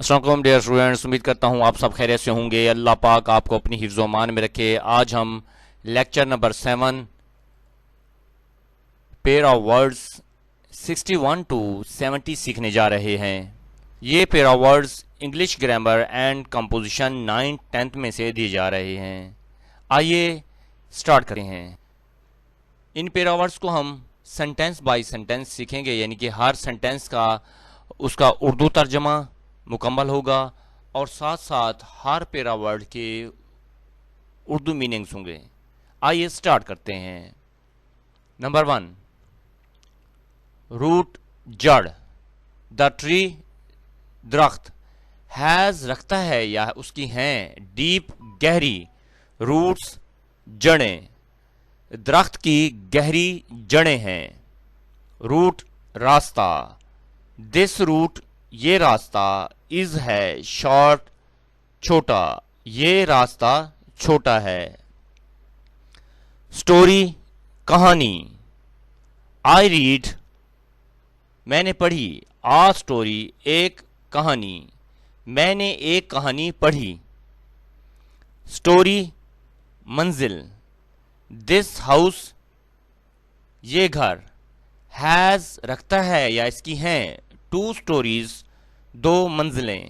السلام علیکم dear students, امید کرتا ہوں آپ سب خیریت سے ہوں گے۔ اللہ پاک آپ کو اپنی حفظ و امان میں رکھے۔ آج ہم lecture number 7 pair of words 61 to 70 سیکھنے جا رہے ہیں۔ یہ pair of words English grammar and composition 9th 10th میں سے دیے جا رہے ہیں۔ آئیے سٹارٹ کرتے ہیں۔ ان پیر آف ورڈز کو ہم سینٹینس بائی سینٹینس سیکھیں گے، یعنی کہ ہر سینٹینس کا اس کا اردو ترجمہ مکمل ہوگا اور ساتھ ساتھ ہر پیرا ورڈ کے اردو میننگز ہوں گے۔ آئیے سٹارٹ کرتے ہیں۔ نمبر 1، روٹ جڑ، دا ٹری درخت، ہیز رکھتا ہے یا اس کی ہیں، ڈیپ گہری، روٹس جڑیں، درخت کی گہری جڑیں ہیں۔ روٹ راستہ، دس روٹ یہ راستہ، از ہے شارٹ چھوٹا، یہ راستہ چھوٹا ہے۔ سٹوری کہانی، آئی ریڈ میں نے پڑھی، آ سٹوری ایک کہانی، میں نے ایک کہانی پڑھی۔ سٹوری منزل، دس ہاؤس یہ گھر، ہیز رکھتا ہے یا اس کی ہیں، ٹو سٹوریز دو منزلیں،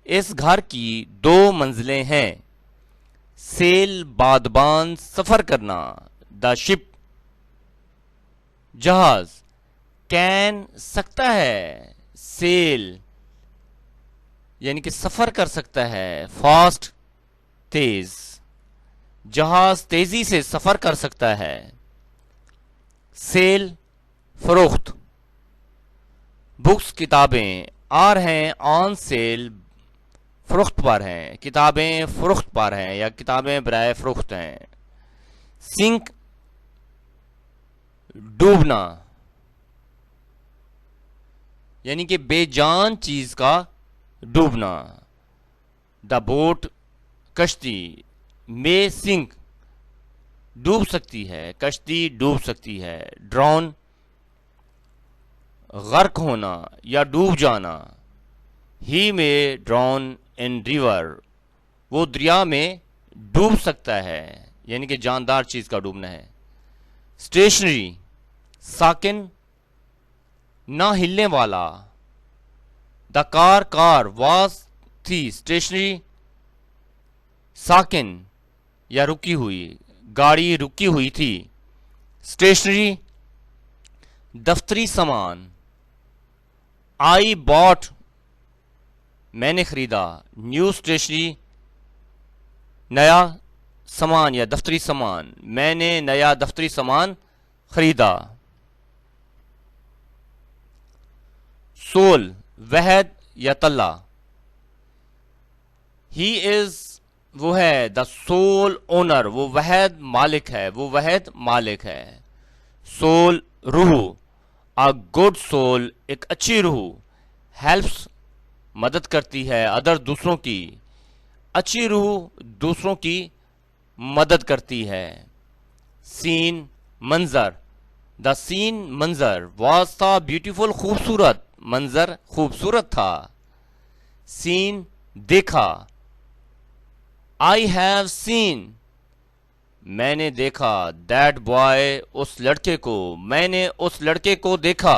اس گھر کی دو منزلیں ہیں۔ سیل بادبان سفر کرنا، دا شپ جہاز، کین سکتا ہے، سیل یعنی کہ سفر کر سکتا ہے، فاسٹ تیز، جہاز تیزی سے سفر کر سکتا ہے۔ سیل فروخت، بکس کتابیں، آر ہیں آن سیل فروخت پر ہیں، کتابیں فروخت پر ہیں یا کتابیں برائے فروخت ہیں۔ سنک ڈوبنا یعنی کہ بے جان چیز کا ڈوبنا۔ دا بوٹ کشتی، مے سنک ڈوب سکتی ہے، کشتی ڈوب سکتی ہے۔ ڈرون غرق ہونا یا ڈوب جانا، ہی میں ڈرون ان ریور وہ دریا میں ڈوب سکتا ہے یعنی کہ جاندار چیز کا ڈوبنا ہے۔ اسٹیشنری ساکن نہ ہلنے والا، دا کار واز تھی، اسٹیشنری ساکن یا رکی ہوئی، گاڑی رکی ہوئی تھی۔ اسٹیشنری دفتری سامان، آئی باٹ میں نے خریدا، نیو اسٹیشنری نیا سامان یا دفتری سامان، میں نے نیا دفتری سامان خریدا۔ سول وحد یا تلا، ہی از وہ ہے، دا سول اونر وہ وحد مالک ہے، وہ وحد مالک ہے۔ سول روح، a good soul ایک اچھی روح، ہیلپس مدد کرتی ہے، ادر دوسروں کی، اچھی روح دوسروں کی مدد کرتی ہے۔ سین منظر، دا سین منظر، واز تھا بیوٹیفل خوبصورت، منظر خوبصورت تھا۔ سین دیکھا، آئی ہیو سین میں نے دیکھا، دیٹ بوائے اس لڑکے کو، میں نے اس لڑکے کو دیکھا۔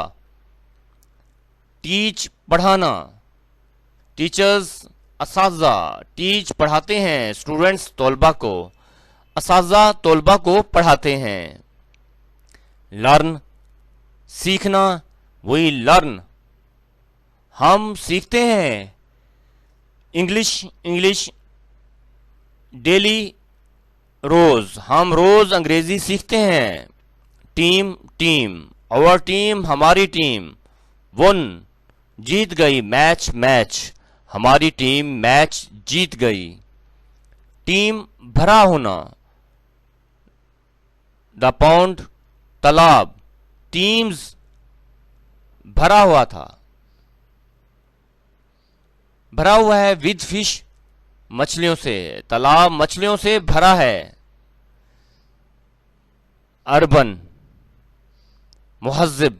ٹیچ پڑھانا، ٹیچرز اساتذہ، ٹیچ پڑھاتے ہیں، اسٹوڈنٹس طلباء کو، اساتذہ طلباء کو پڑھاتے ہیں۔ لرن سیکھنا، وی لرن ہم سیکھتے ہیں۔ انگلش ڈیلی روز ہم روز انگریزی سیکھتے ہیں۔ ٹیم اور ٹیم ہماری ٹیم۔ ون جیت گئی، میچ ہماری ٹیم میچ جیت گئی۔ ٹیم بھرا ہونا، دا پونڈ تالاب، ٹیمز بھرا ہوا تھا، بھرا ہوا ہے ود فش مچھلیوں سے، تالاب مچھلیوں سے بھرا ہے۔ اربن مہذب،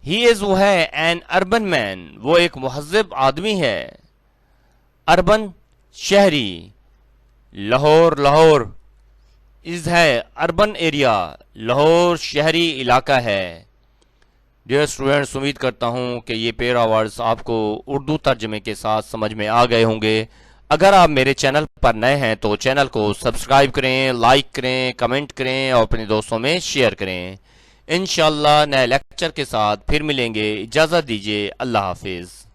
ہی از وہ ہے این اربن مین وہ ایک مہذب آدمی ہے۔ اربن شہری. لاہور لاہور از ہے اربن ایریا. لاہور شہری علاقہ ہے. ڈیئر اسٹوڈینٹس، امید کرتا ہوں کہ یہ پیرا ورڈز آپ کو اردو ترجمے کے ساتھ سمجھ میں آ گئے ہوں گے. اگر آپ میرے چینل پر نئے ہیں تو چینل کو سبسکرائب کریں، لائک کریں، کمنٹ کریں اور اپنے دوستوں میں شیئر کریں. انشاءاللہ نئے لیکچر کے ساتھ پھر ملیں گے. اجازت دیجیے. اللہ حافظ.